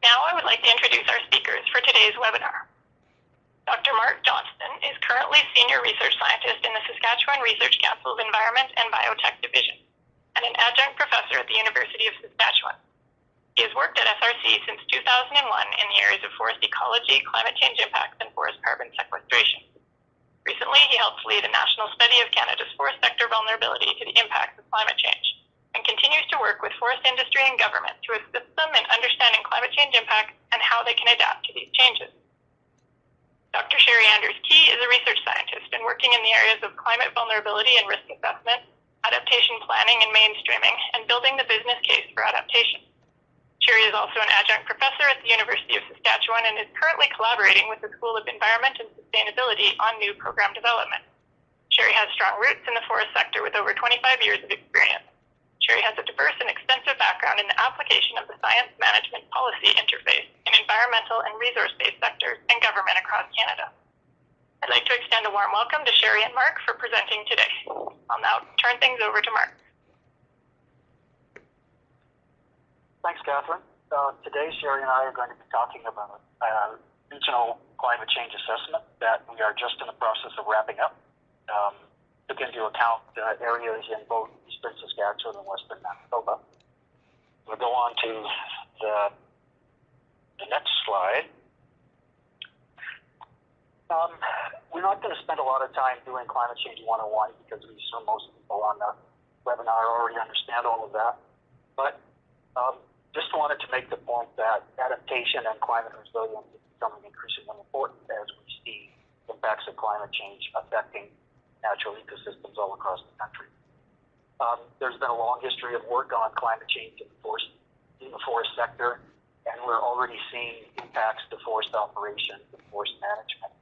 Now I would like to introduce our speakers for today's webinar. Dr. Mark Johnston is currently Senior Research Scientist in the Saskatchewan Research Council's Environment and Biotech Division and an Adjunct Professor at the University of Saskatchewan. He has worked at SRC since 2001 in the areas of forest ecology, climate change impacts, and forest carbon sequestration. Recently, he helped lead a national study of Canada's forest sector vulnerability to the impacts of climate change and continues to work with forest industry and government to assist them in understanding climate change impacts and how they can adapt to these changes. Dr. Sherry Anders-Key is a research scientist and working in the areas of climate vulnerability and risk assessment, adaptation planning and mainstreaming, and building the business case for adaptation. Sherry is also an adjunct professor at the University of Saskatchewan and is currently collaborating with the School of Environment and Sustainability on new program development. Sherry has strong roots in the forest sector with over 25 years of experience. Sherry has a diverse and extensive background in the application of the science management policy interface in environmental and resource-based sectors and government across Canada. I'd like to extend a warm welcome to Sherry and Mark for presenting today. I'll now turn things over to Mark. Thanks, Catherine. Today, Sherry and I are going to be talking about regional climate change assessment that we are just in the process of wrapping up. Took into account areas in both eastern Saskatchewan and western Manitoba. We'll go on to the next slide. We're not going to spend a lot of time doing Climate Change 101 because we assume most people on the webinar already understand all of that. But just wanted to make the point that adaptation and climate resilience is becoming increasingly important as we see impacts of climate change affecting natural ecosystems all across the country. There's been a long history of work on climate change in the forest sector, and we're already seeing impacts to forest operations and forest management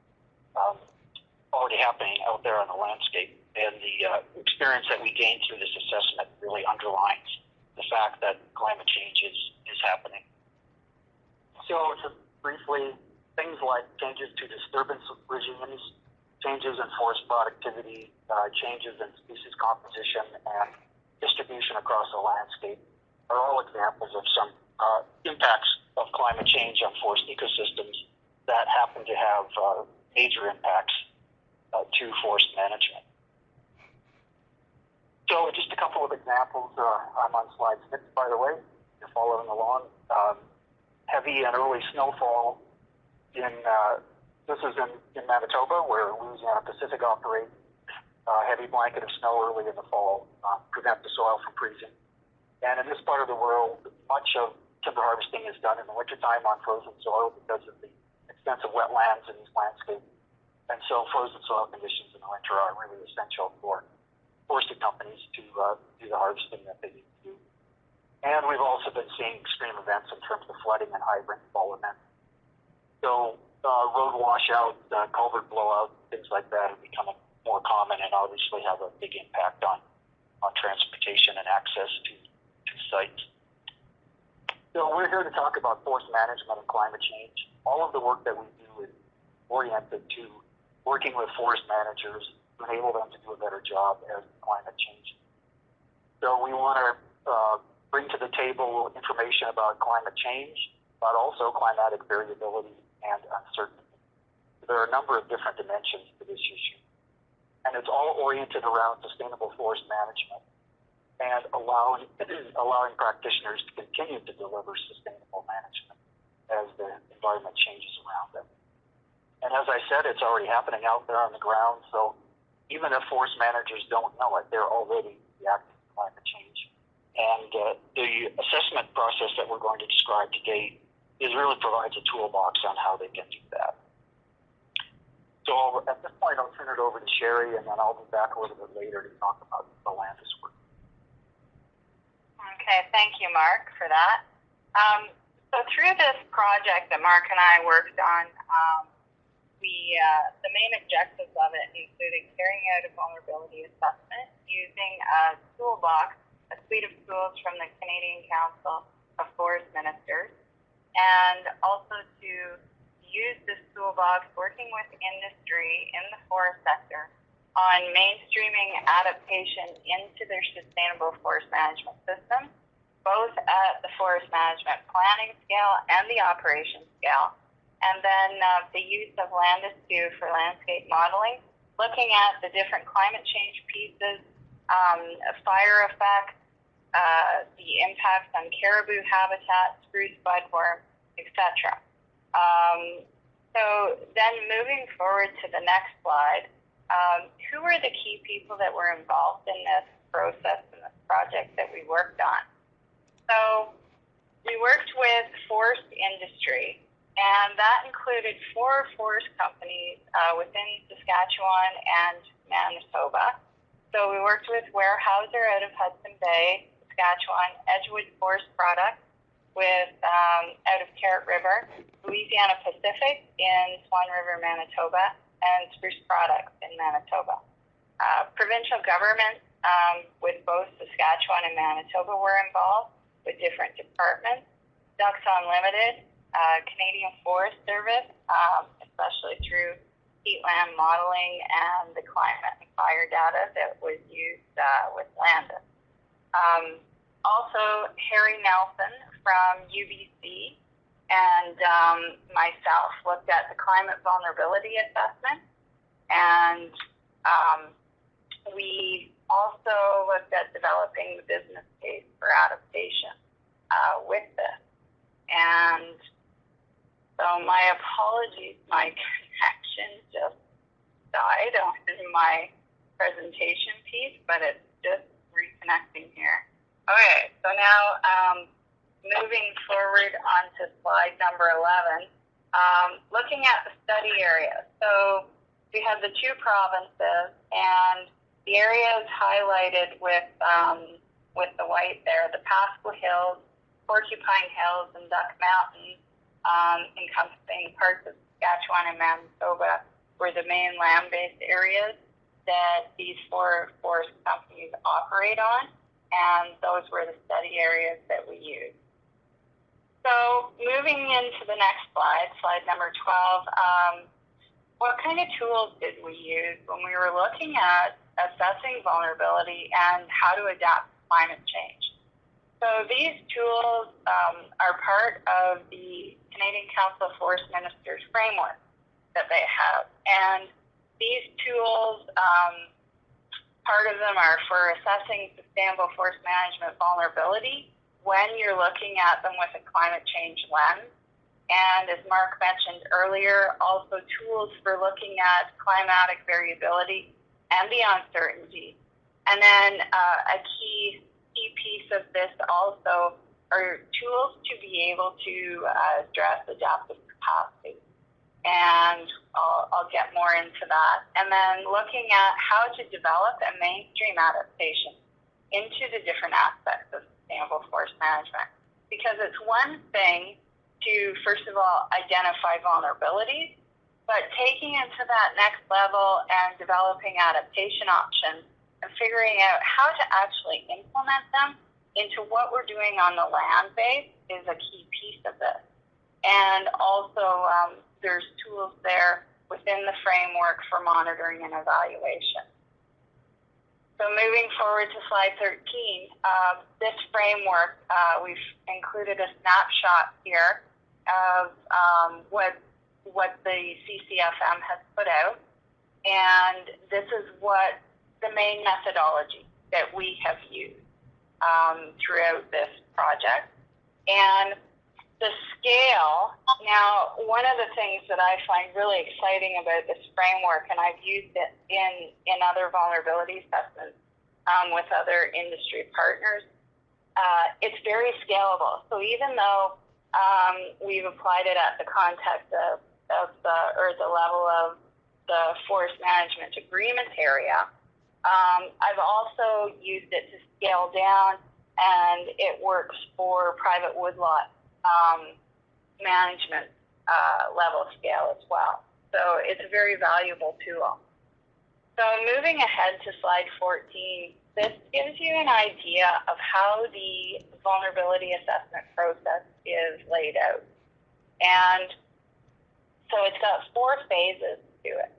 already happening out there on the landscape. And the experience that we gained through this assessment really underlines the fact that climate change is happening. So just briefly, things like changes to disturbance regimes, changes in forest productivity, changes in species composition and distribution across the landscape are all examples of some impacts of climate change on forest ecosystems that happen to have major impacts to forest management. So just a couple of examples. I'm on slide 6, by the way. You're following along. Heavy and early snowfall this is in Manitoba, where Louisiana Pacific operates. Heavy blanket of snow early in the fall prevent the soil from freezing. And in this part of the world, much of timber harvesting is done in the wintertime on frozen soil because of the extensive wetlands in these landscapes. And so frozen soil conditions in the winter are really essential for forestry companies to do the harvesting that they need to do. And we've also been seeing extreme events in terms of flooding and high rainfall events. So road washout, culvert blowout, things like that are becoming more common and obviously have a big impact on transportation and access to sites. So we're here to talk about forest management and climate change. All of the work that we do is oriented to working with forest managers to enable them to do a better job as climate change. So we want to bring to the table information about climate change, but also climatic variability and uncertainty. There are a number of different dimensions to this issue, and it's all oriented around sustainable forest management and allowing practitioners to continue to deliver sustainable management as the environment changes around them. And as I said, it's already happening out there on the ground, so even if forest managers don't know it, they're already reacting to climate change. And the assessment process that we're going to describe today really provides a toolbox on how they can do that. So at this point, I'll turn it over to Sherry, and then I'll be back a little bit later to talk about the Landis work. Okay, thank you, Mark, for that. So through this project that Mark and I worked on, the main objectives of it included carrying out a vulnerability assessment using a toolbox, a suite of tools from the Canadian Council of Forest Ministers, and also to use this toolbox working with industry in the forest sector on mainstreaming adaptation into their sustainable forest management system both at the forest management planning scale and the operation scale. And then the use of Land-Estu for landscape modeling, looking at the different climate change pieces, fire effects, the impacts on caribou habitat, spruce budworm, etc. So then moving forward to the next slide, who were the key people that were involved in this process and this project that we worked on? So we worked with forest industry, and that included 4 forest companies within Saskatchewan and Manitoba. So we worked with Weyerhaeuser out of Hudson Bay, Saskatchewan, Edgewood Forest Products out of Carrot River, Louisiana Pacific in Swan River, Manitoba, and Spruce Products in Manitoba. Provincial governments with both Saskatchewan and Manitoba were involved with different departments. Ducks Unlimited, Canadian Forest Service, especially through heatland modeling and the climate and fire data that was used with Landis. Also, Harry Nelson from UBC and myself looked at the climate vulnerability assessment, and we also looked at developing the business case for adaptation with this. And so my apologies, my connection just died on my presentation piece, but it's just reconnecting here. Okay, so now moving forward onto slide number 11, looking at the study area. So we have the 2 provinces, and the areas highlighted with the white there, the Pasqua Hills, Porcupine Hills, and Duck Mountain, encompassing parts of Saskatchewan and Manitoba, were the main land-based areas that these 4 forest companies operate on, and those were the study areas that we used. So moving into the next slide, slide number 12, what kind of tools did we use when we were looking at assessing vulnerability and how to adapt to climate change? So these tools are part of the Canadian Council of Forest Ministers framework that they have. And these tools, part of them are for assessing sustainable forest management vulnerability when you're looking at them with a climate change lens. And as Mark mentioned earlier, also tools for looking at climatic variability and the uncertainty. And then a key piece of this also are tools to be able to address adaptive capacity. And I'll get more into that. And then looking at how to develop a mainstream adaptation into the different aspects of sustainable forest management. Because it's one thing to, first of all, identify vulnerabilities, but taking it to that next level and developing adaptation options and figuring out how to actually implement them into what we're doing on the land base is a key piece of this. And also, there's tools there within the framework for monitoring and evaluation. So moving forward to slide 13, this framework, we've included a snapshot here of what the CCFM has put out. And this is what the main methodology that we have used throughout this project. And the scale, now one of the things that I find really exciting about this framework, and I've used it in other vulnerability assessments with other industry partners, it's very scalable. So even though we've applied it at the context of the level of the forest management agreement area, I've also used it to scale down, and it works for private woodlot management level scale as well. So it's a very valuable tool. So moving ahead to slide 14, this gives you an idea of how the vulnerability assessment process is laid out. And so it's got 4 phases to it.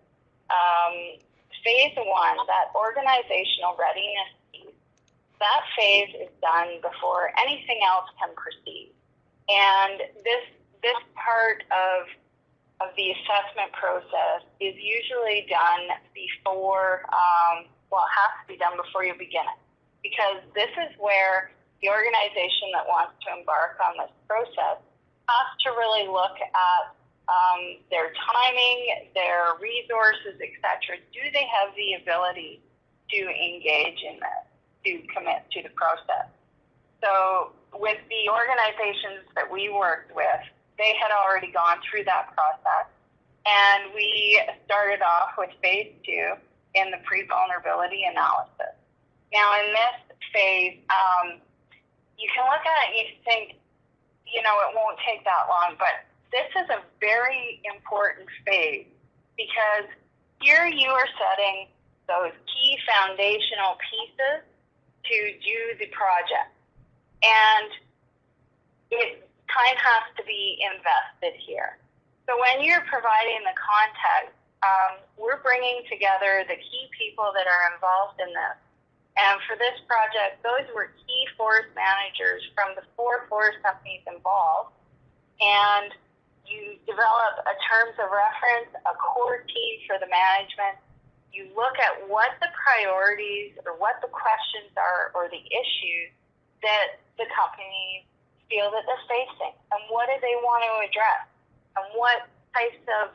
Phase 1, that organizational readiness piece, that phase is done before anything else can proceed. And this part of the assessment process is usually done before, it has to be done before you begin it, because this is where the organization that wants to embark on this process has to really look at their timing, their resources, etc. Do they have the ability to engage in this, to commit to the process? So with the organizations that we worked with, they had already gone through that process, and we started off with phase 2 in the pre-vulnerability analysis. Now in this phase, you can look at it and you think, it won't take that long, but this is a very important phase, because here you are setting those key foundational pieces to do the project. And it time has to be invested here. So when you're providing the context, we're bringing together the key people that are involved in this. And for this project, those were key forest managers from the 4 forest companies involved. And you develop a terms of reference, a core team for the management. You look at what the priorities or what the questions are or the issues that the company feel that they're facing, and what do they want to address, and what types of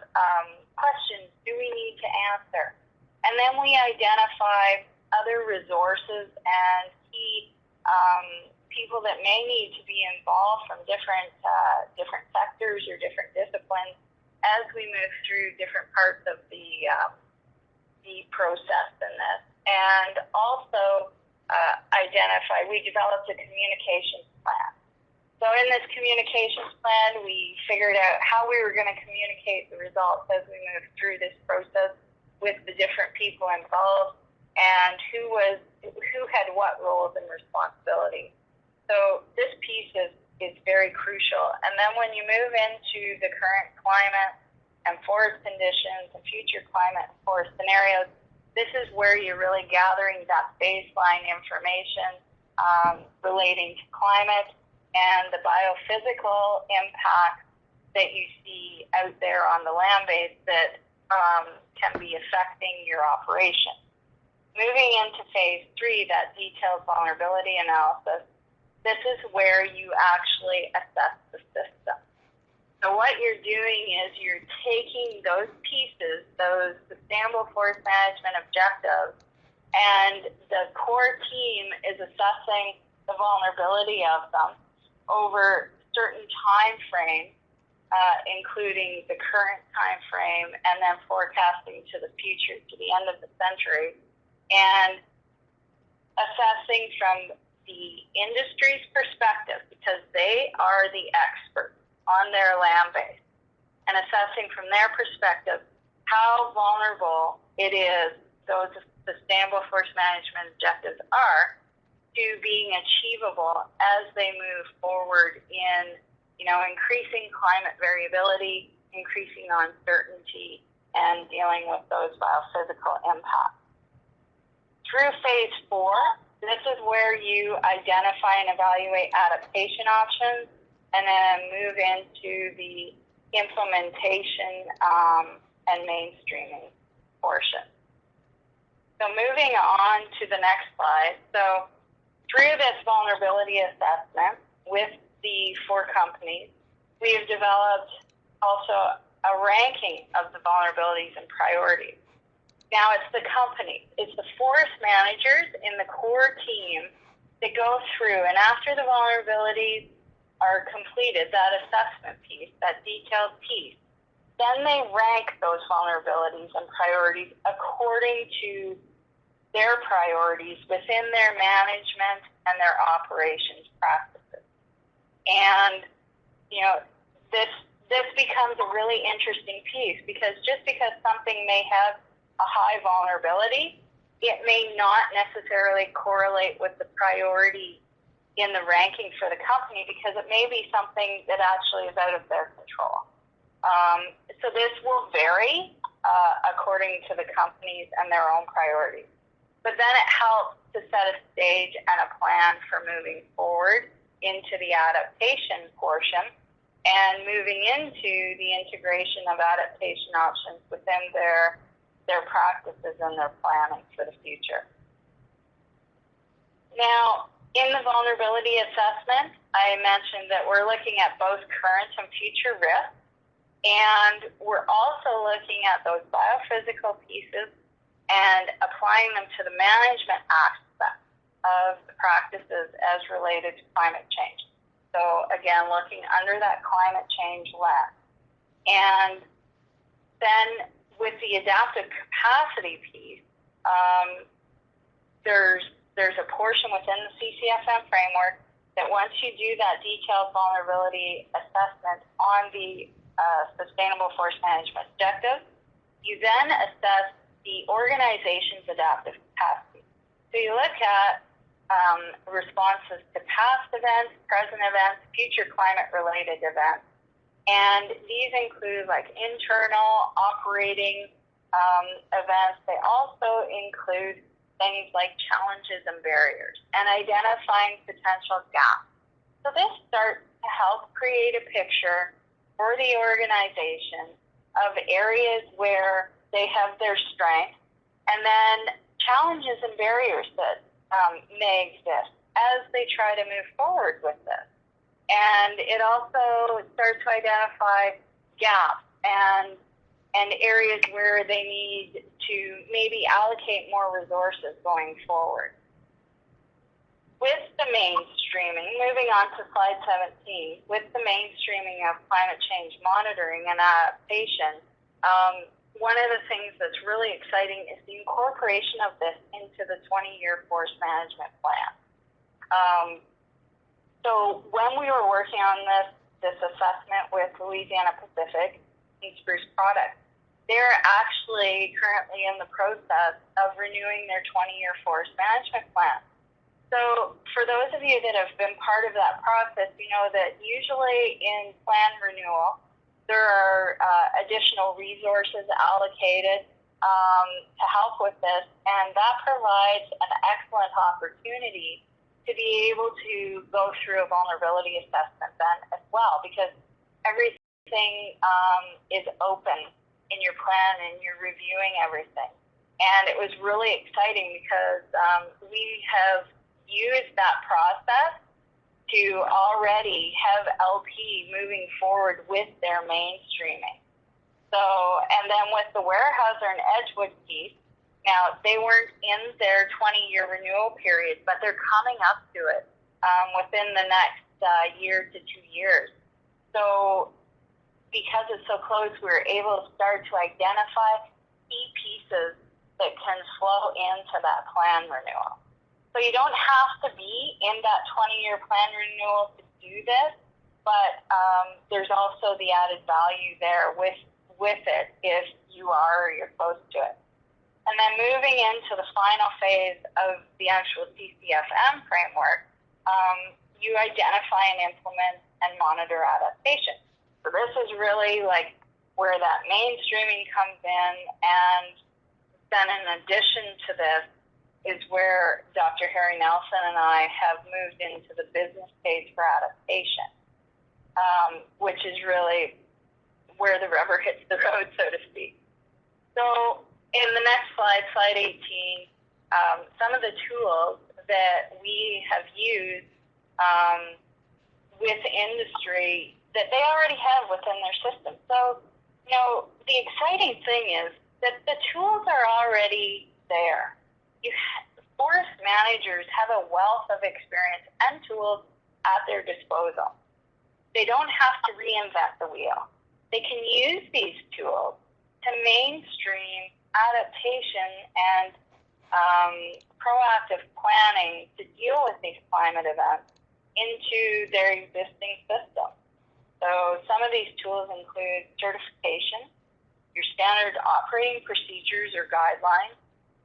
questions do we need to answer. And then we identify other resources and key people that may need to be involved from different sectors or different disciplines as we move through different parts of the process in this. And also we developed a communications plan. So in this communications plan, we figured out how we were going to communicate the results as we moved through this process with the different people involved and who had what roles and responsibilities. So this piece is very crucial. And then when you move into the current climate and forest conditions and future climate and forest scenarios, this is where you're really gathering that baseline information relating to climate and the biophysical impacts that you see out there on the land base that can be affecting your operation. Moving into phase 3, that detailed vulnerability analysis, this is where you actually assess the system. So what you're doing is you're taking those pieces, those sustainable forest management objectives, and the core team is assessing the vulnerability of them over certain time frames, including the current time frame, and then forecasting to the future, to the end of the century, and assessing from the industry's perspective, because they are the experts on their land base, and assessing from their perspective how vulnerable it is those sustainable forest management objectives are to being achievable as they move forward in, increasing climate variability, increasing uncertainty, and dealing with those biophysical impacts. Through phase 4, this is where you identify and evaluate adaptation options, and then move into the implementation and mainstreaming portion. So moving on to the next slide. So through this vulnerability assessment with the 4 companies, we have developed also a ranking of the vulnerabilities and priorities. Now it's the company, it's the forest managers in the core team that go through, and after the vulnerabilities are completed, that assessment piece, that detailed piece, then they rank those vulnerabilities and priorities according to their priorities within their management and their operations practices. And, this becomes a really interesting piece, because just because something may have a high vulnerability, it may not necessarily correlate with the priority in the ranking for the company, because it may be something that actually is out of their control. So this will vary according to the companies and their own priorities. But then it helps to set a stage and a plan for moving forward into the adaptation portion and moving into the integration of adaptation options within their practices and their planning for the future. Now, in the vulnerability assessment, I mentioned that we're looking at both current and future risks, and we're also looking at those biophysical pieces and applying them to the management aspect of the practices as related to climate change. So again, looking under that climate change lens. And then with the adaptive capacity piece, there's a portion within the CCFM framework that once you do that detailed vulnerability assessment on the sustainable forest management objective, you then assess the organization's adaptive capacity. So you look at responses to past events, present events, future climate-related events, and these include like internal operating events. They also include things like challenges and barriers and identifying potential gaps. So this starts to help create a picture for the organization of areas where they have their strengths and then challenges and barriers that may exist as they try to move forward with this. And it also starts to identify gaps and areas where they need to maybe allocate more resources going forward. With the mainstreaming, moving on to slide 17, with the mainstreaming of climate change monitoring and adaptation, one of the things that's really exciting is the incorporation of this into the 20-year forest management plan. So when we were working on this assessment with Louisiana Pacific and Spruce Products, they're actually currently in the process of renewing their 20-year forest management plan. So for those of you that have been part of that process, you know that usually in plan renewal, there are additional resources allocated to help with this, and that provides an excellent opportunity to be able to go through a vulnerability assessment then as well, because everything is open in your plan and you're reviewing everything. And it was really exciting because we have used that process to already have LP moving forward with their mainstreaming. So, and then with the Weyerhaeuser and Edgewood piece, now they weren't in their 20-year renewal period, but they're coming up to it within the next year to 2 years. So because it's so close, we were able to start to identify key pieces that can flow into that plan renewal. So you don't have to be in that 20-year plan renewal to do this, but there's also the added value there with it if you are or you're close to it. And then moving into the final phase of the actual CCFM framework, you identify and implement and monitor adaptation. So this is really like where that mainstreaming comes in, and then in addition to this is where Dr. Harry Nelson and I have moved into the business case for adaptation, which is really where the rubber hits the road, so to speak. So in the next slide, slide 18, some of the tools that we have used with industry that they already have within their system. So, you know, the exciting thing is that the tools are already there. Forest managers have a wealth of experience and tools at their disposal. They don't have to reinvent the wheel. They can use these tools to mainstream adaptation and proactive planning to deal with these climate events into their existing system. So some of these tools include certification, your standard operating procedures or guidelines,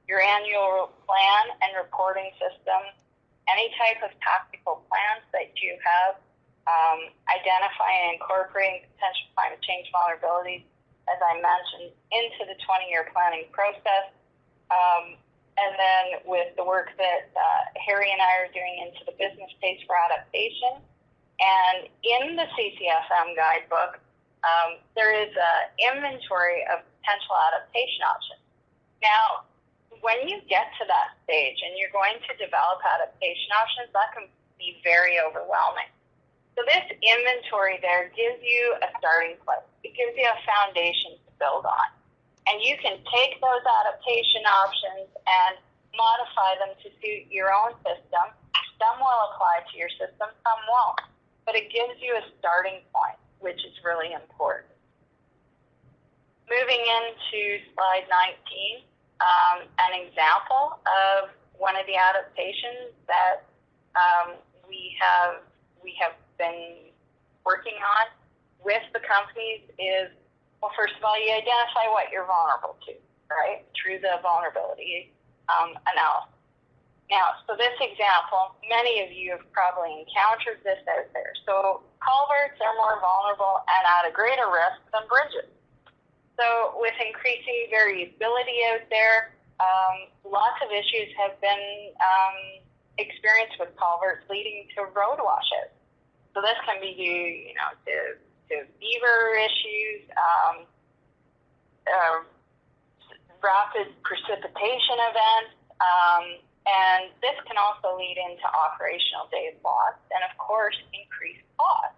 your annual plan and reporting system, any type of tactical plans that you have, identifying and incorporating potential climate change vulnerabilities, as I mentioned, into the 20-year planning process, and then with the work that Harry and I are doing into the business case for adaptation. And in the CCFM guidebook, there is an inventory of potential adaptation options. Now, when you get to that stage and you're going to develop adaptation options, that can be very overwhelming. So this inventory there gives you a starting place. It gives you a foundation to build on. And you can take those adaptation options and modify them to suit your own system. Some will apply to your system, some won't. But it gives you a starting point, which is really important. Moving into slide 19, an example of one of the adaptations that we have been working on with the companies is, well, first of all, you identify what you're vulnerable to, right, through the vulnerability analysis. Now, so this example, many of you have probably encountered this out there. So culverts are more vulnerable and at a greater risk than bridges. So with increasing variability out there, lots of issues have been experienced with culverts leading to road washouts. So this can be due, to beaver issues, rapid precipitation events, and this can also lead into operational days lost and, of course, increased costs.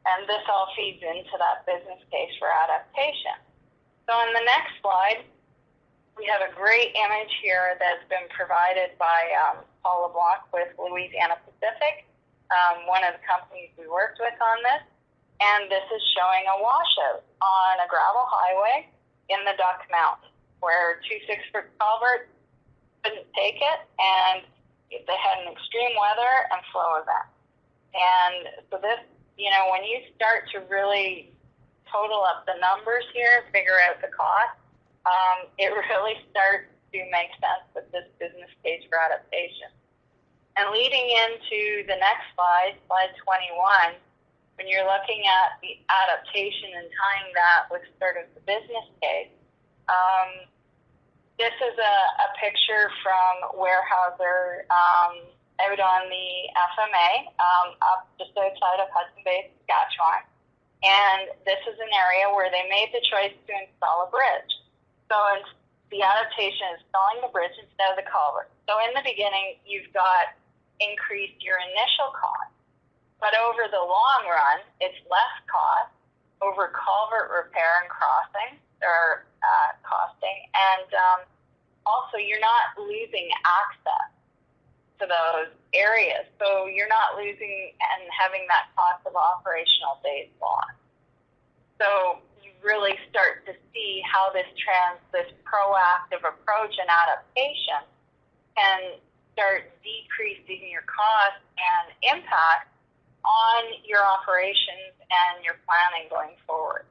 And this all feeds into that business case for adaptation. So in the next slide, we have a great image here that's been provided by Paul LeBlanc with Louisiana Pacific, one of the companies we worked with on this. And this is showing a washout on a gravel highway in the Duck Mountain, where two 6-foot culverts couldn't take it, and they had an extreme weather and flow event. And so this, when you start to really total up the numbers here, figure out the cost, it really starts to make sense with this business case for adaptation. And leading into the next slide, slide 21, when you're looking at the adaptation and tying that with sort of the business case, this is a picture from Weyerhaeuser out on the FMA, up just outside of Hudson Bay, Saskatchewan. And this is an area where they made the choice to install a bridge. So the adaptation is installing the bridge instead of the culvert. So in the beginning, you've got increased your initial cost. But over the long run, it's less cost over culvert repair and crossing, or costing, and also you're not losing access to those areas. So you're not losing and having that cost of operational days lost. So you really start to see how this proactive approach and adaptation can start decreasing your costs and impact on your operations and your planning going forward.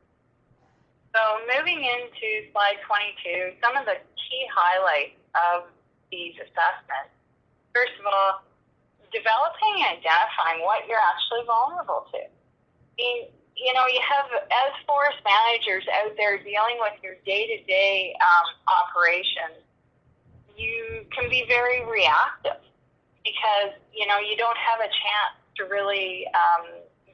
So moving into slide 22, some of the key highlights of these assessments. First of all, developing and identifying what you're actually vulnerable to. You have, as forest managers out there dealing with your day-to-day operations, you can be very reactive because, you don't have a chance to really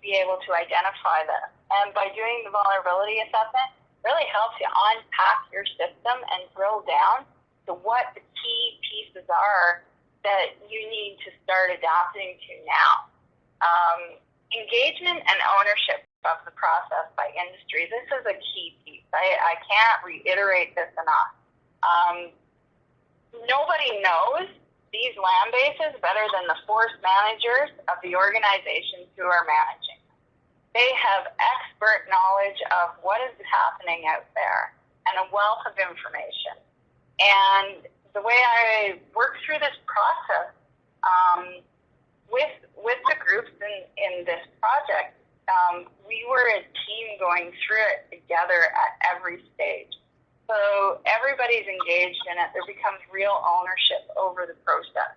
be able to identify this. And by doing the vulnerability assessment, really helps you unpack your system and drill down to what the key pieces are that you need to start adapting to now. Engagement and ownership of the process by industry. This is a key piece. I can't reiterate this enough. Nobody knows these land bases better than the forest managers of the organizations who are managing. They have expert knowledge of what is happening out there and a wealth of information. And the way I work through this process with the groups in this project, we were a team going through it together at every stage. So everybody's engaged in it. There becomes real ownership over the process.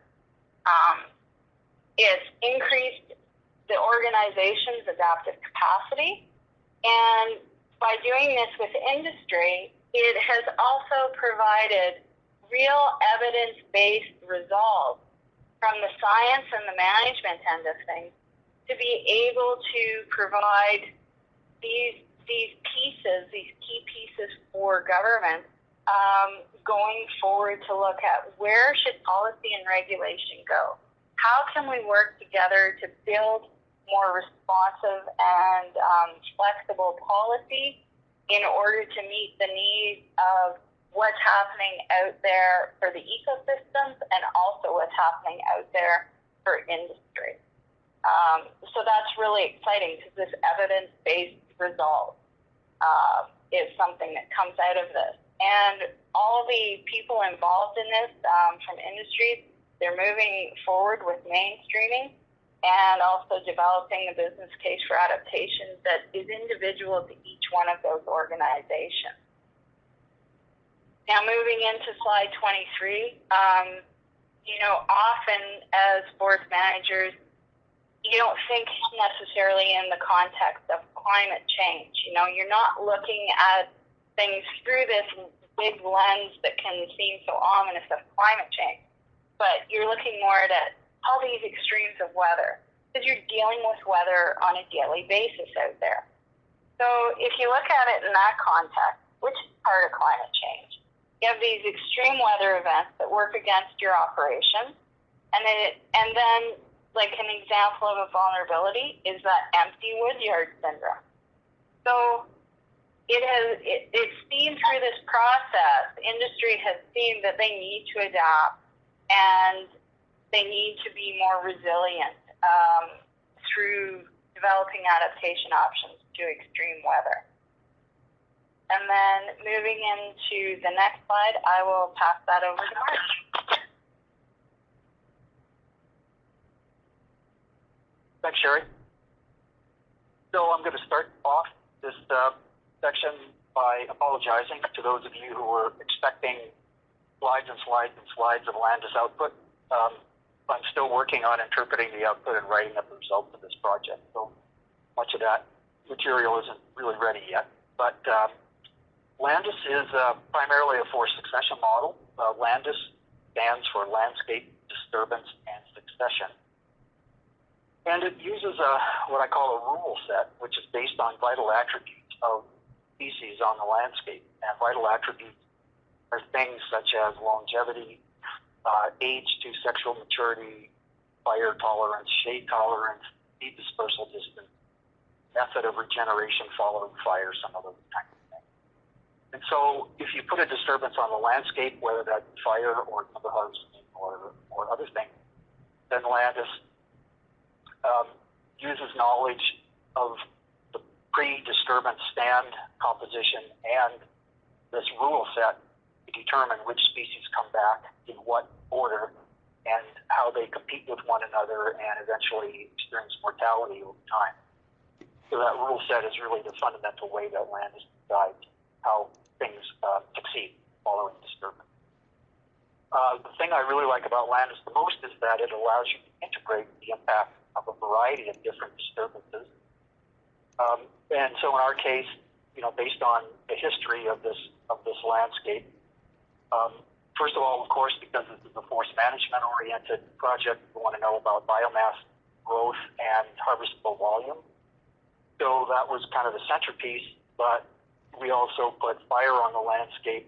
It's increased the organization's adaptive capacity. And by doing this with industry, it has also provided real evidence-based results from the science and the management end of things to be able to provide these key pieces for government going forward to look at where should policy and regulation go. How can we work together to build more responsive and flexible policy in order to meet the needs of what's happening out there for the ecosystems and also what's happening out there for industry. So that's really exciting because this evidence-based result is something that comes out of this. And all the people involved in this from industries, they're moving forward with mainstreaming and also developing a business case for adaptation that is individual to each one of those organizations. Now moving into slide 23, often as forest managers, you don't think necessarily in the context of climate change. You're not looking at things through this big lens that can seem so ominous of climate change, but you're looking more at all these extremes of weather because you're dealing with weather on a daily basis out there. So if you look at it in that context, which is part of climate change, you have these extreme weather events that work against your operation, and then like an example of a vulnerability is that empty woodyard syndrome. So it's seen through this process, industry has seen that they need to adapt and they need to be more resilient through developing adaptation options to extreme weather. And then moving into the next slide, I will pass that over to Mark. Thanks, Sherry. So I'm going to start off this section by apologizing to those of you who were expecting slides and slides and slides of Landis output. I'm still working on interpreting the output and writing up the results of this project, so much of that material isn't really ready yet. But Landis is primarily a forest succession model. Landis stands for Landscape Disturbance and Succession. And it uses what I call a rule set, which is based on vital attributes of species on the landscape. And vital attributes are things such as longevity, age to sexual maturity, fire tolerance, shade tolerance, seed dispersal distance, method of regeneration following fire, some of those kinds of things. And so if you put a disturbance on the landscape, whether that's fire or timber harvesting or other things, then Landis uses knowledge of the pre-disturbance stand composition and this rule set to determine which species come back in what order and how they compete with one another and eventually experience mortality over time. So that rule set is really the fundamental way that Landis decides how things succeed following disturbance. The thing I really like about Landis the most is that it allows you to integrate the impact of a variety of different disturbances. And so in our case, based on the history of this landscape, first of all, of course, because this is a forest management-oriented project, we want to know about biomass growth and harvestable volume. So that was kind of the centerpiece, but we also put fire on the landscape,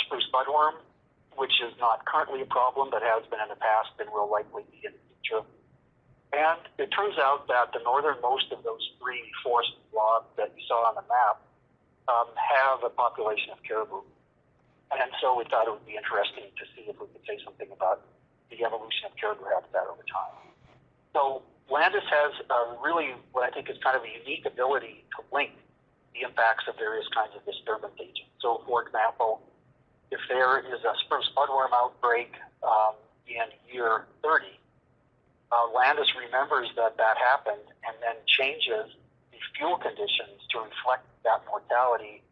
spruce budworm, which is not currently a problem, but has been in the past and will likely be in the future. And it turns out that the northernmost of those three forest blobs that you saw on the map have a population of caribou. And so we thought it would be interesting to see if we could say something about the evolution of caribou habitat over time. So Landis has really what I think is kind of a unique ability to link the impacts of various kinds of disturbance agents. So for example, if there is a spruce budworm outbreak in year 30, Landis remembers that happened and then changes the fuel conditions to reflect that mortality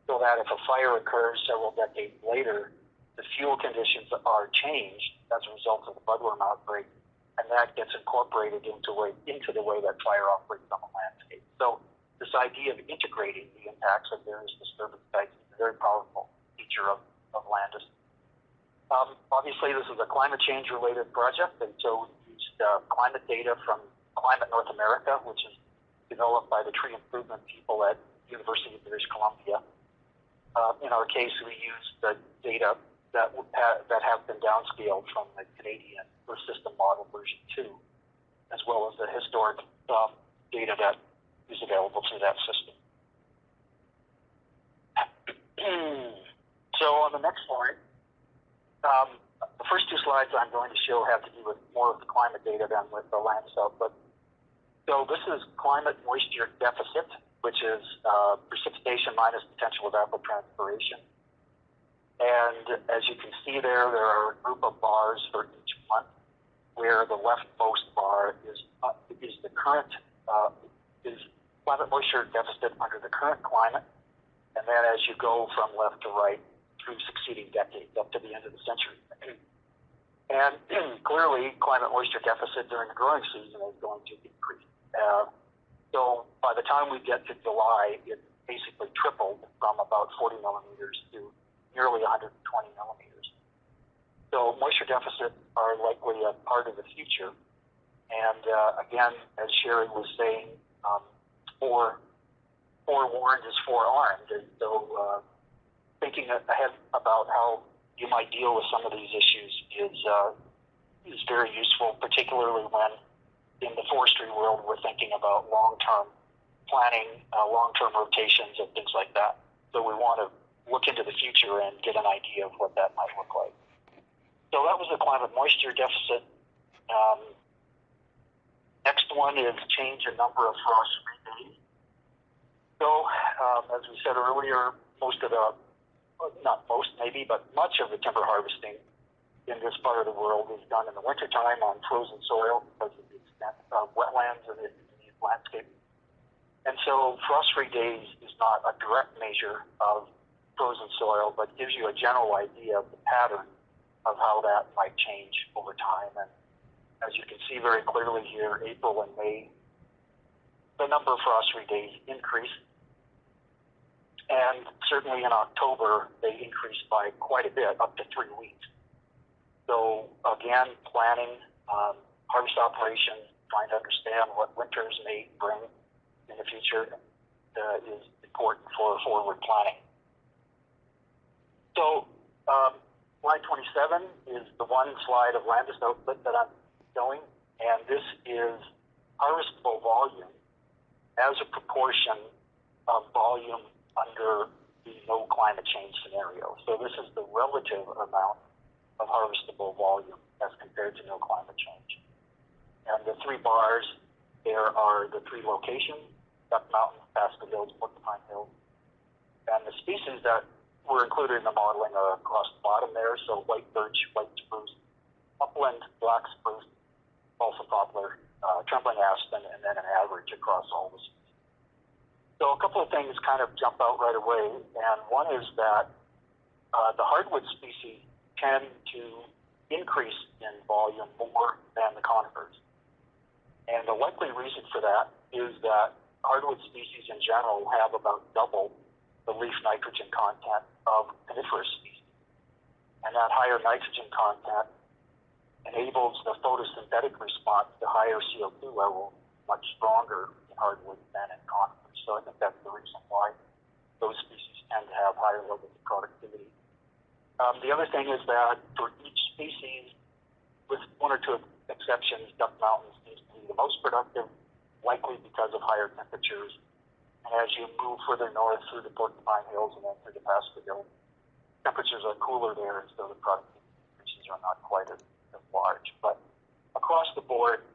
so that if a fire occurs several decades later, the fuel conditions are changed as a result of the budworm outbreak, and that gets incorporated into the way that fire operates on the landscape. So this idea of integrating the impacts of various disturbance types is a very powerful feature of Landis. Obviously, this is a climate change-related project, and so we used climate data from Climate North America, which is developed by the tree improvement people at University of British Columbia. In our case, we used the data that have been downscaled from the Canadian Earth System Model version 2, as well as the historic data that is available through that system. So on the next slide, the first two slides I'm going to show have to do with more of the climate data than with the land stuff. But so this is climate moisture deficit, which is precipitation minus potential evapotranspiration. And as you can see there are a group of bars for each month, where the leftmost bar is the current is climate moisture deficit under the current climate, and then as you go from left to right through succeeding decades up to the end of the century. And clearly, climate moisture deficit during the growing season is going to increase. So by the time we get to July, it basically tripled from about 40 millimeters to nearly 120 millimeters. So moisture deficits are likely a part of the future. And again, as Sherry was saying, forewarned is forearmed. And so thinking ahead about how you might deal with some of these issues is very useful, particularly when in the forestry world we're thinking about long-term planning, long-term rotations and things like that. So we want to look into the future and get an idea of what that might look like. So that was the climate moisture deficit. Next one is change in number of frost-free days. So as we said earlier, much of the timber harvesting in this part of the world is done in the wintertime on frozen soil because of the extent of wetlands in the landscape. And so frost-free days is not a direct measure of frozen soil, but gives you a general idea of the pattern of how that might change over time. And as you can see very clearly here, April and May, the number of frost-free days increased. And certainly in October, they increased by quite a bit, up to 3 weeks. So again, planning, harvest operations, trying to understand what winters may bring in the future is important for forward planning. So slide 27 is the one slide of Landis output that I'm showing, and this is harvestable volume as a proportion of volume under the no climate change scenario. So this is the relative amount of harvestable volume as compared to no climate change. And the three bars there are the three locations: Duck Mountain, Pasco Hills, Porcupine Hills. And the species that were included in the modeling are across the bottom there. So white birch, white spruce, upland, black spruce, balsam poplar, trembling aspen, and then an average across all the species. So a couple of things kind of jump out right away, and one is that the hardwood species tend to increase in volume more than the conifers. And the likely reason for that is that hardwood species in general have about double the leaf nitrogen content of coniferous species. And that higher nitrogen content enables the photosynthetic response to higher CO2 levels much stronger in hardwood than in conifers. So I think that's the reason why those species tend to have higher levels of productivity. The other thing is that for each species, with one or two exceptions, Duck Mountain seems to be the most productive, likely because of higher temperatures. And as you move further north through the Porcupine Hills and then through the Pasco Hills, temperatures are cooler there, so the productivity increases are not quite as large. But across the board,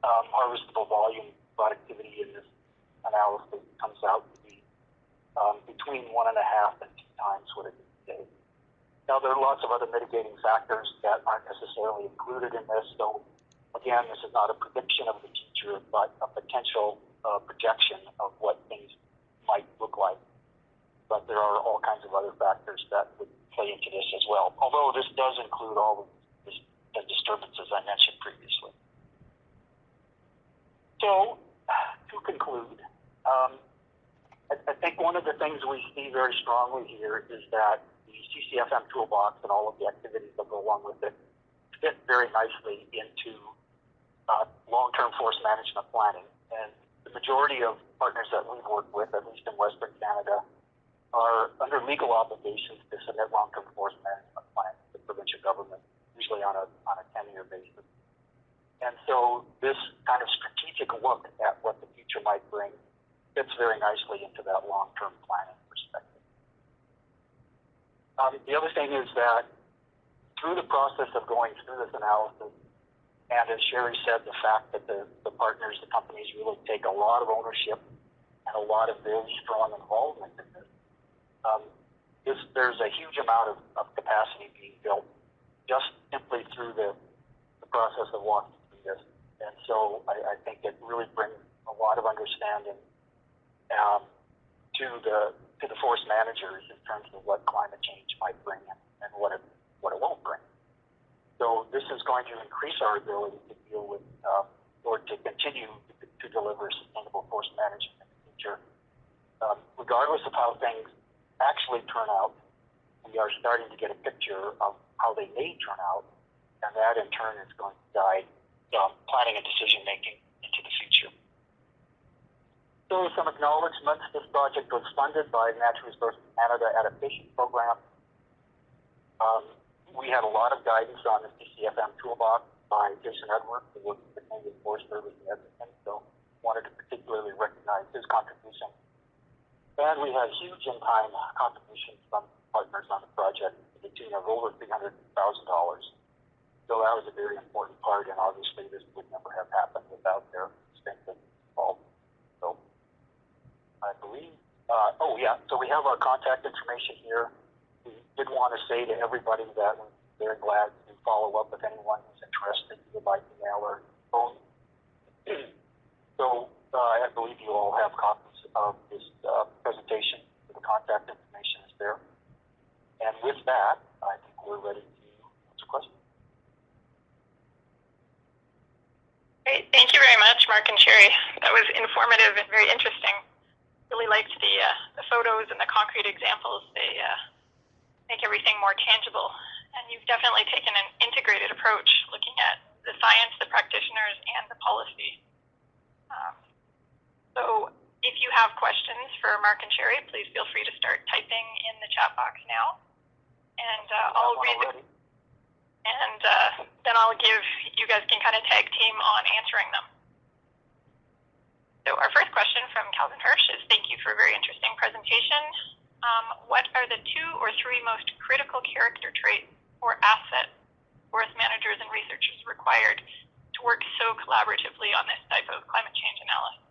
harvestable volume productivity in this analysis comes out to be between 1.5 and 2 times what it is today. Now, there are lots of other mitigating factors that aren't necessarily included in this. So, again, this is not a prediction of the future, but a potential projection of what things might look like. But there are all kinds of other factors that would play into this as well, although this does include all of the disturbances I mentioned previously. So, to conclude, I think one of the things we see very strongly here is that the the CCFM toolbox and all of the activities that go along with it fit very nicely into long-term forest management planning. And the majority of partners that we've worked with, at least in Western Canada, are under legal obligations to submit long-term forest management plans to the provincial government, usually on a 10-year basis. And so this kind of strategic look at what the future might bring fits very nicely into that long-term planning perspective. The other thing is that through the process of going through this analysis, and as Sherry said, the fact that the partners, the companies really take a lot of ownership and a lot of very strong involvement in this, there's a huge amount of capacity being built just simply through the process of walking through this. And so I think it really brings a lot of understanding to the forest managers in terms of what climate change might bring and what it won't bring. So this is going to increase our ability to deal with or to continue to deliver sustainable forest management in the future. Regardless of how things actually turn out, we are starting to get a picture of how they may turn out, and that in turn is going to guide planning and decision making into the future. So some acknowledgements. This project was funded by Natural Resources Canada Adaptation Program. We had a lot of guidance on the CCFM toolbox by Jason Edwards, who works with the Canadian Forest Service in Edmonton, so wanted to particularly recognize his contribution. And we had huge in-kind contributions from partners on the project to the tune of over $300,000. So that was a very important part, and obviously this would never have happened without their extensive involvement. So I believe, so we have our contact information here. We did want to say to everybody that we're very glad to follow up with anyone who's interested who would like email or phone. So I believe you all have copies of this presentation. The contact information is there. And with that, I think we're ready to answer questions. Great. Thank you very much, Mark and Sherry. That was informative and very interesting. Really liked the photos and the concrete examples. They make everything more tangible. And you've definitely taken an integrated approach looking at the science, the practitioners, and the policy. So if you have questions for Mark and Sherry, please feel free to start typing in the chat box now. And I'll read them. And then I'll give, you guys can kind of tag team on answering them. So our first question from Calvin Hirsch is, thank you for a very interesting presentation. What are the 2 or 3 most critical character traits or assets forest managers and researchers required to work so collaboratively on this type of climate change analysis?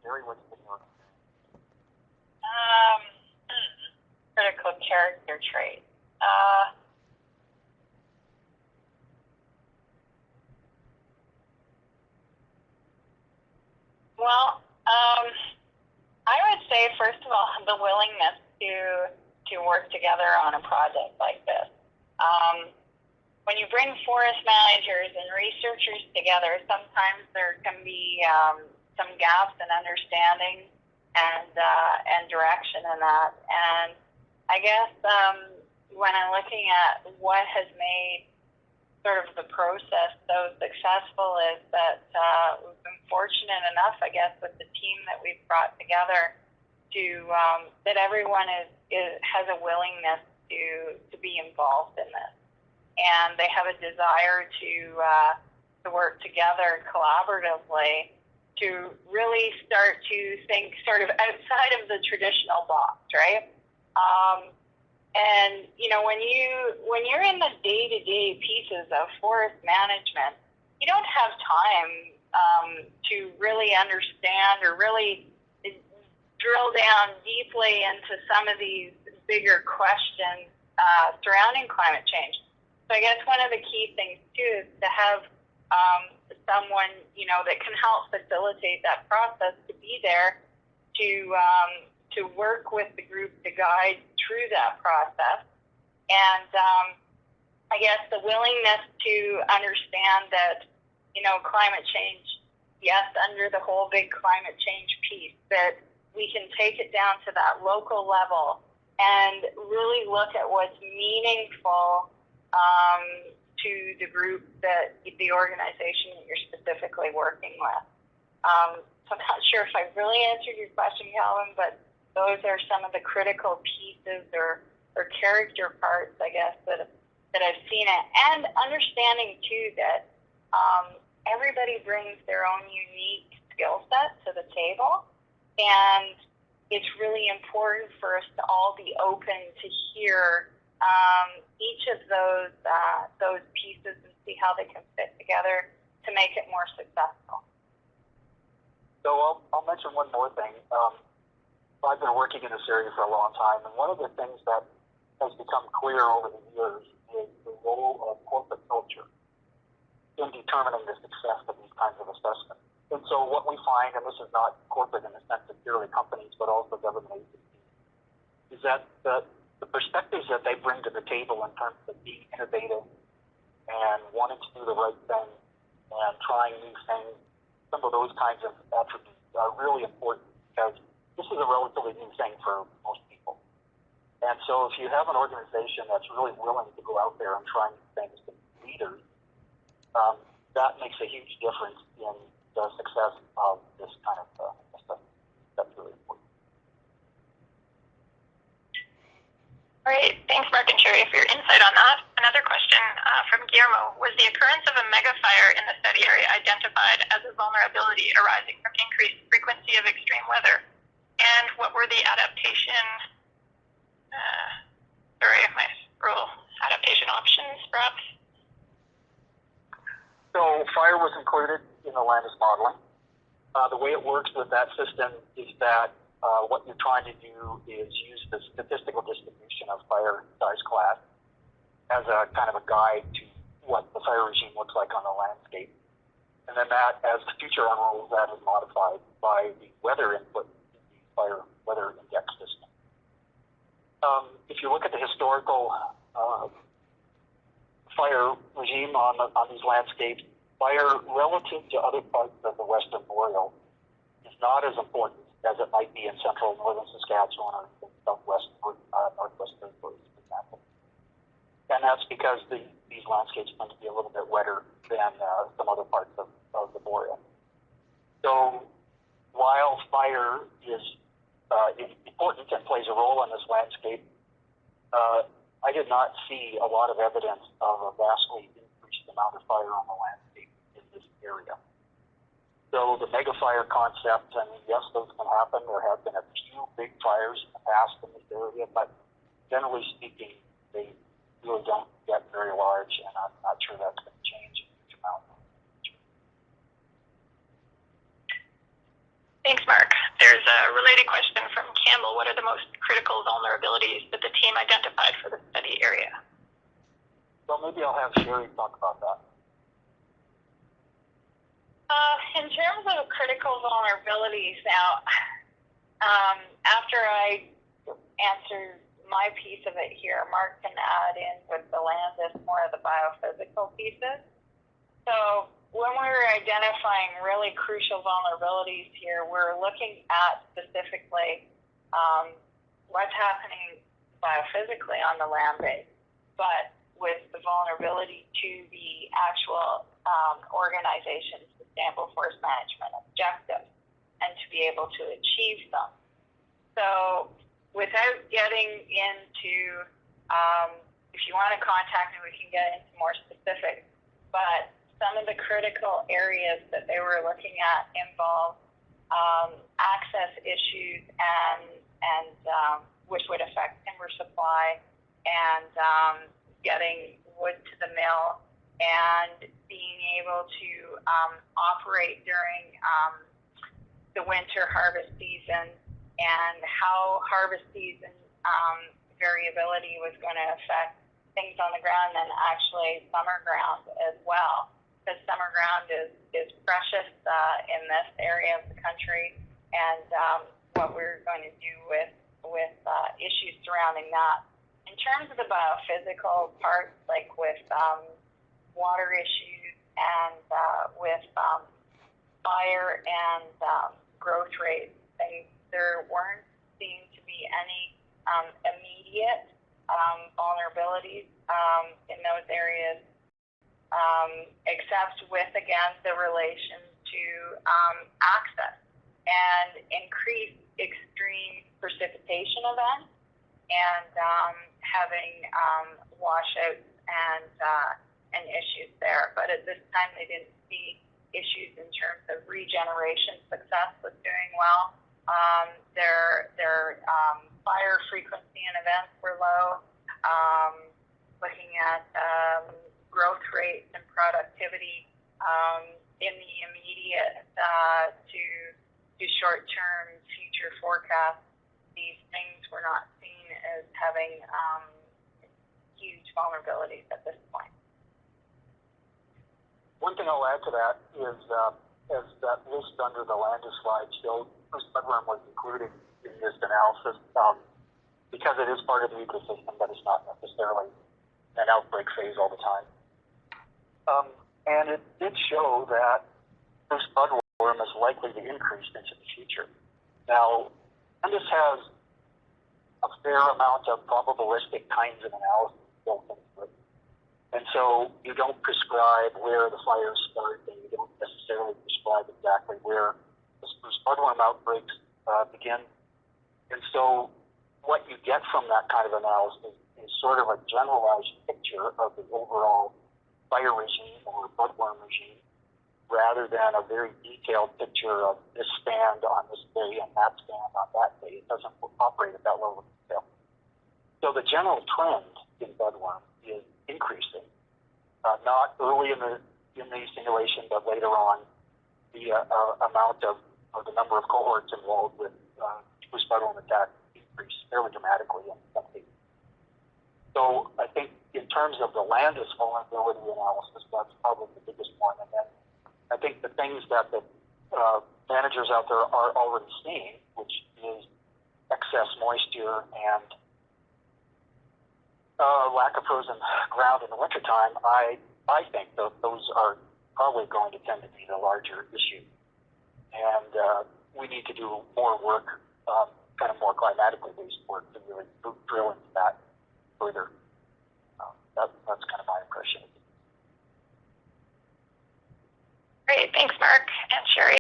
Sherry, what's the name? Critical character trait. Well, I would say, first of all, the willingness to work together on a project like this. When you bring forest managers and researchers together, sometimes there can be some gaps in understanding and direction in that. And I guess when I'm looking at what has made sort of the process so successful is that we've been fortunate enough, I guess, with the team that we've brought together to that everyone has a willingness to be involved in this, and they have a desire to work together collaboratively to really start to think sort of outside of the traditional box, right? And you know, when you're in the day-to-day pieces of forest management, you don't have time to really understand or really drill down deeply into some of these bigger questions surrounding climate change. So I guess one of the key things too is to have someone, you know, that can help facilitate that process, to be there to work with the group to guide through that process. And I guess the willingness to understand that, you know, climate change, yes, under the whole big climate change piece, that we can take it down to that local level and really look at what's meaningful to the group that the organization that you're specifically working with. So I'm not sure if I really answered your question, Calvin, but those are some of the critical pieces or character parts, I guess, that I've seen it. And understanding, too, that everybody brings their own unique skill set to the table. And it's really important for us to all be open to hear each of those pieces and see how they can fit together to make it more successful. So I'll mention one more thing. I've been working in this area for a long time, and one of the things that has become clear over the years is the role of corporate culture in determining the success of these kinds of assessments. And so what we find, and this is not corporate in the sense of purely companies, but also government agencies, is that the perspectives that they bring to the table in terms of being innovative and wanting to do the right thing and trying new things, some of those kinds of attributes are really important because this is a relatively new thing for most people. And so if you have an organization that's really willing to go out there and try new things with leaders, that makes a huge difference in the success of this kind of stuff. That's really important. All right, thanks, Mark and Sherry, for your insight on that. Another question from Guillermo. Was the occurrence of a mega fire in the study area identified as a vulnerability arising from increased frequency of extreme weather? And what were the adaptation options, perhaps? So fire was included in the Landis modeling. The way it works with that system is that what you're trying to do is use the statistical distribution of fire size class as a kind of a guide to what the fire regime looks like on the landscape. And then that, as the future unrolls, that is modified by the weather input in the fire weather index system. If you look at the historical fire regime on these landscapes, fire relative to other parts of the Western Boreal is not as important as it might be in central northern Saskatchewan or in southwest northwest territories, for example. And that's because these landscapes tend to be a little bit wetter than some other parts of the Boreal. So while fire is important and plays a role in this landscape, I did not see a lot of evidence of a vastly increased amount of fire on the landscape in this area. So the mega fire concept, I mean, yes, those can happen. There have been a few big fires in the past in this area, but generally speaking, they really don't get very large, and I'm not sure that's going to change a huge amount. Thanks, Mark. There's a related question from Campbell. What are the most critical vulnerabilities that the team identified for the study area? Well, maybe I'll have Sherry talk about that. In terms of critical vulnerabilities, now, after I answer my piece of it here, Mark can add in with the Landis more of the biophysical pieces. So when we're identifying really crucial vulnerabilities here, we're looking at specifically what's happening biophysically on the land base, but with the vulnerability to the actual organization's sustainable forest management objectives and to be able to achieve them. So without getting into, if you want to contact me, we can get into more specifics, but some of the critical areas that they were looking at involve access issues and which would affect timber supply and getting wood to the mill and being able to operate during the winter harvest season and how harvest season variability was going to affect things on the ground and actually summer ground as well. Because summer ground is precious in this area of the country, and what we're going to do with issues surrounding that. In terms of the biophysical parts, like with water issues and with fire and growth rates, things there weren't seen to be any immediate vulnerabilities in those areas, except with, again, the relation to access and increased extreme precipitation events and having washouts and issues there. But at this time, they didn't see issues in terms of regeneration. Success was doing well. Their fire frequency and events were low. Looking at growth rates and productivity in the immediate to short-term future forecasts, these things were not seen as having huge vulnerabilities at this point. One thing I'll add to that is, as that list under the Landis slide showed, spruce budworm was included in this analysis because it is part of the ecosystem, but it's not necessarily an outbreak phase all the time. And it did show that spruce budworm is likely to increase into the future. Now, Landis has a fair amount of probabilistic kinds of analysis built into it. And so you don't prescribe where the fires start, and you don't necessarily prescribe exactly where the spruce budworm outbreaks begin. And so what you get from that kind of analysis is sort of a generalized picture of the overall fire regime or budworm regime, rather than a very detailed picture of this stand on this day and that stand on that day. It doesn't operate at that level of detail. So the general trend in budworm is increasing, not early in the simulation, but later on, the amount of the number of cohorts involved with spruce budworm attack increased fairly dramatically in some cases. So I think in terms of the Landis vulnerability analysis, that's probably the biggest one. And then I think the things that the managers out there are already seeing, which is excess moisture and lack of frozen ground in the wintertime, I think that those are probably going to tend to be the larger issue. And we need to do more work, kind of more climatically based work, to really drill into that further. That's kind of my impression. Great, thanks, Mark and Sherry.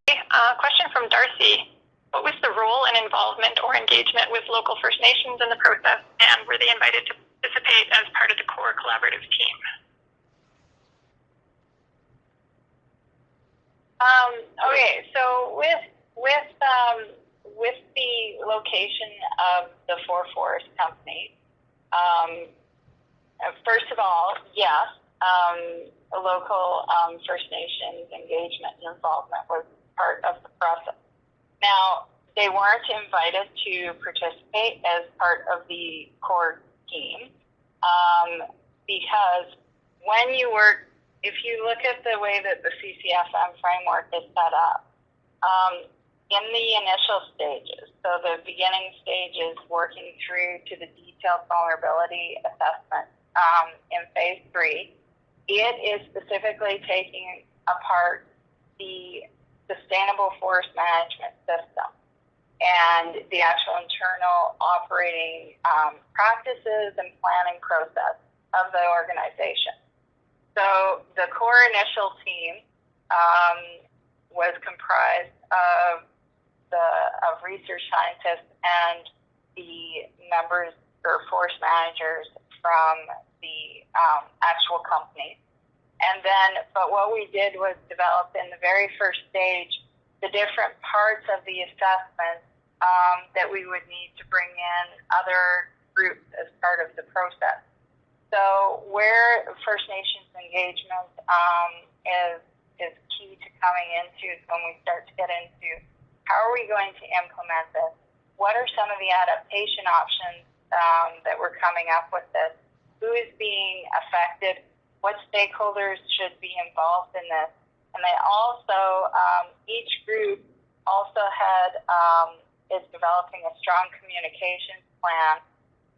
Question from Darcy. What was the role and involvement or engagement with local First Nations in the process, and were they invited to participate as part of the core collaborative team? Okay, so with the location of the Four Forest Company, first of all, yes, a local First Nations engagement and involvement was part of the process. Now, they weren't invited to participate as part of the core team because when you work, if you look at the way that the CCFM framework is set up, in the initial stages, so the beginning stages working through to the detailed vulnerability assessment in phase 3, it is specifically taking apart the sustainable forest management system and the actual internal operating practices and planning process of the organization. So the core initial team was comprised of research scientists and the members or forest managers from the actual company. And then, but what we did was develop in the very first stage the different parts of the assessment that we would need to bring in other groups as part of the process. So where First Nations engagement is key to coming into is when we start to get into how are we going to implement this? What are some of the adaptation options that we're coming up with this? Who is being affected? What stakeholders should be involved in this? And they also, each group also is developing a strong communications plan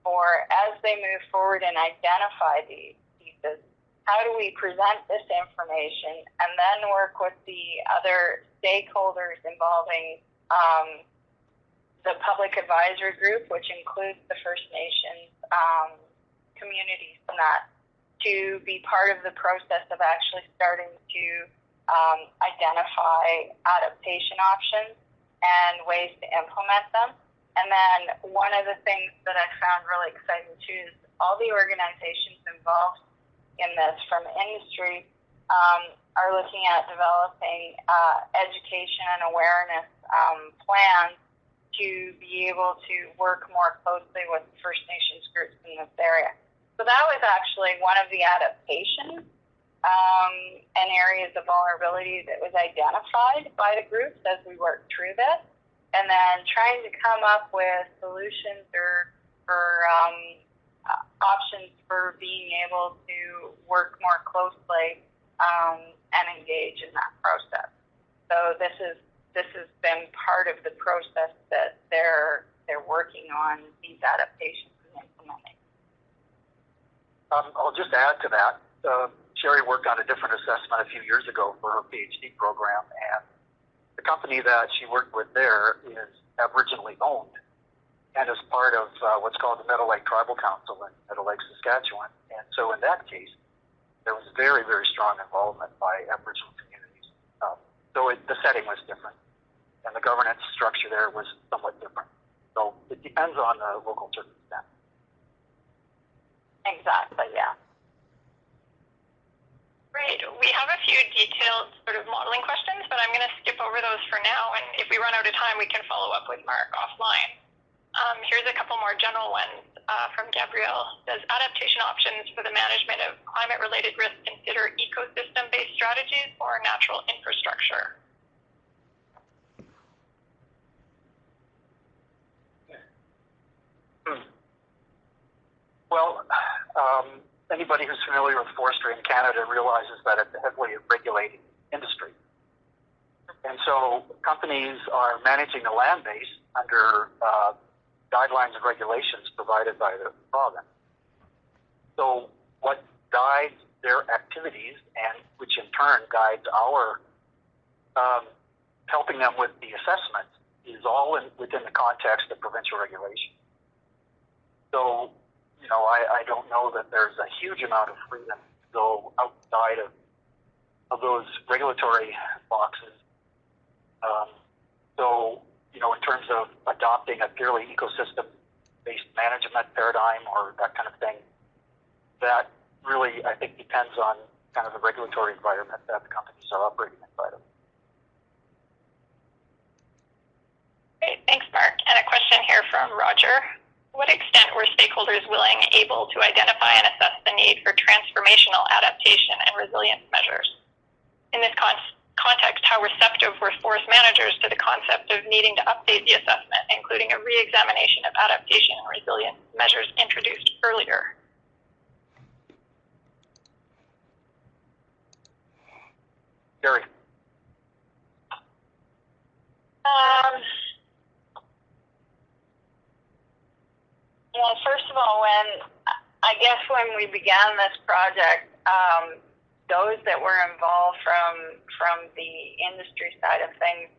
for as they move forward and identify these pieces, how do we present this information and then work with the other stakeholders involving the public advisory group, which includes the First Nations communities and that, to be part of the process of actually starting to identify adaptation options and ways to implement them. And then one of the things that I found really exciting too is all the organizations involved in this from industry are looking at developing education and awareness plans to be able to work more closely with First Nations groups in this area. So that was actually one of the adaptations and areas of vulnerability that was identified by the groups as we worked through this, and then trying to come up with solutions or options for being able to work more closely and engage in that process. So this has been part of the process that they're working on these adaptations and implementing. I'll just add to that. Sherry worked on a different assessment a few years ago for her PhD program, and the company that she worked with there is Aboriginally owned and is part of what's called the Meadow Lake Tribal Council in Meadow Lake, Saskatchewan. And so in that case, there was very, very strong involvement by Aboriginal communities. So the setting was different, and the governance structure there was somewhat different. So it depends on the local circumstance. Exactly, yeah. Great. We have a few detailed sort of modeling questions, but I'm going to skip over those for now, and if we run out of time, we can follow up with Mark offline. Here's a couple more general ones from Gabrielle. Does adaptation options for the management of climate-related risks consider ecosystem-based strategies or natural infrastructure? Well, anybody who's familiar with forestry in Canada realizes that it's a heavily regulated industry. And so companies are managing the land base under guidelines and regulations provided by the province. So what guides their activities, and which in turn guides our helping them with the assessment, is all within the context of provincial regulation. So, I don't know that there's a huge amount of freedom to go outside of those regulatory boxes. So, in terms of adopting a purely ecosystem-based management paradigm or that kind of thing, that really, I think, depends on kind of the regulatory environment that the companies are operating inside of. Great, thanks, Mark. And a question here from Roger. What extent were stakeholders able to identify and assess the need for transformational adaptation and resilience measures? In this context, how receptive were forest managers to the concept of needing to update the assessment, including a re-examination of adaptation and resilience measures introduced earlier? Gary. Well, first of all, when we began this project, those that were involved from the industry side of things,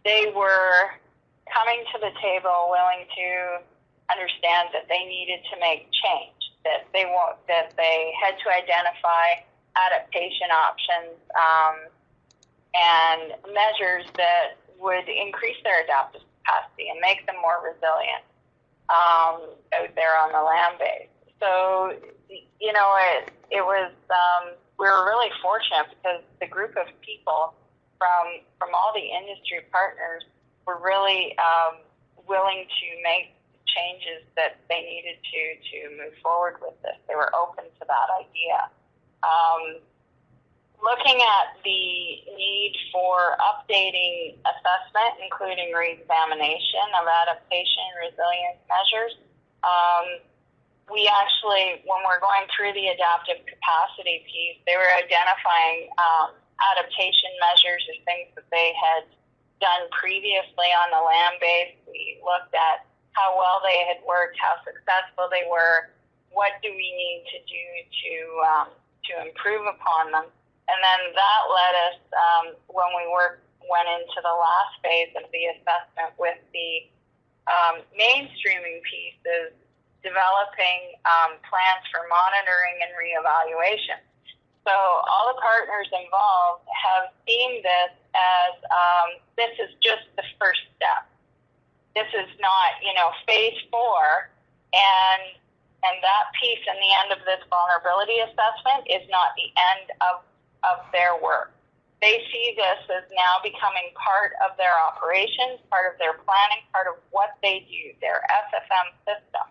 they were coming to the table willing to understand that they needed to make change, that they had to identify adaptation options and measures that would increase their adaptive capacity and make them more resilient out there on the land base. So, it was, we were really fortunate because the group of people from all the industry partners were really willing to make changes that they needed to move forward with this. They were open to that idea. Looking at the need for updating assessment, including re-examination of adaptation and resilience measures, we actually, when we're going through the adaptive capacity piece, they were identifying adaptation measures or things that they had done previously on the land base. We looked at how well they had worked, how successful they were, what do we need to do to improve upon them. And then that led us, when we went into the last phase of the assessment with the mainstreaming piece is developing plans for monitoring and reevaluation. So all the partners involved have seen this as this is just the first step. This is not, phase 4, and that piece in the end of this vulnerability assessment is not the end of their work. They see this as now becoming part of their operations, part of their planning, part of what they do, their SFM system.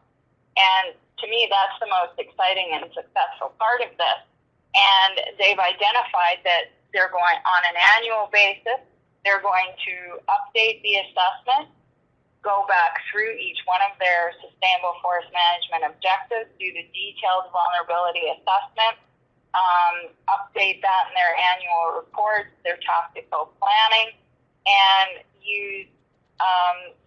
And to me, that's the most exciting and successful part of this. And they've identified that they're going on an annual basis, they're going to update the assessment, go back through each one of their sustainable forest management objectives, do the detailed vulnerability assessment, update that in their annual reports, their tactical planning, and use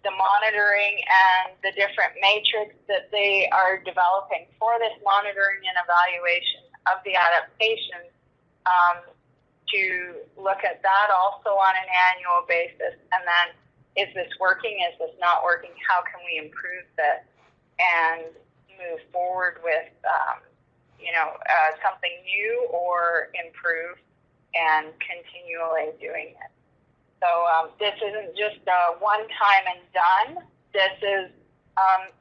the monitoring and the different matrix that they are developing for this monitoring and evaluation of the adaptations to look at that also on an annual basis. And then, is this working? Is this not working? How can we improve this and move forward with something new or improve and continually doing it? So this isn't just a one time and done. This is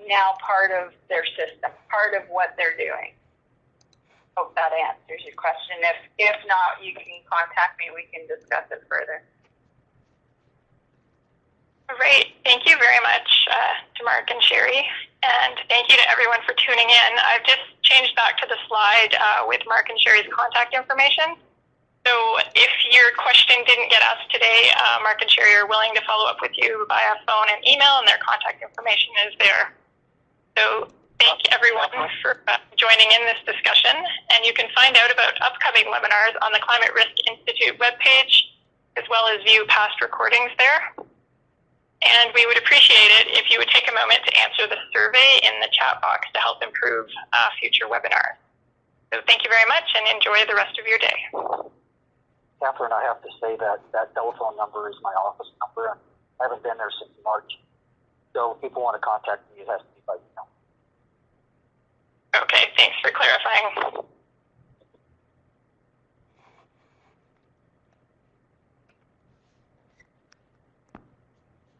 now part of their system, part of what they're doing. Hope that answers your question. If not, you can contact me. We can discuss it further. Great. Thank you very much to Mark and Sherry. And thank you to everyone for tuning in. I've just changed back to the slide with Mark and Sherry's contact information. So if your question didn't get asked today, Mark and Sherry are willing to follow up with you via phone and email, and their contact information is there. So thank everyone for joining in this discussion. And you can find out about upcoming webinars on the Climate Risk Institute webpage, as well as view past recordings there. And we would appreciate it if you would take a moment to answer the survey in the chat box to help improve future webinars. So thank you very much, and enjoy the rest of your day. Catherine, I have to say that telephone number is my office number. I haven't been there since March. So if people want to contact me, it has to be by email. Okay, thanks for clarifying.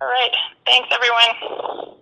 All right, thanks everyone.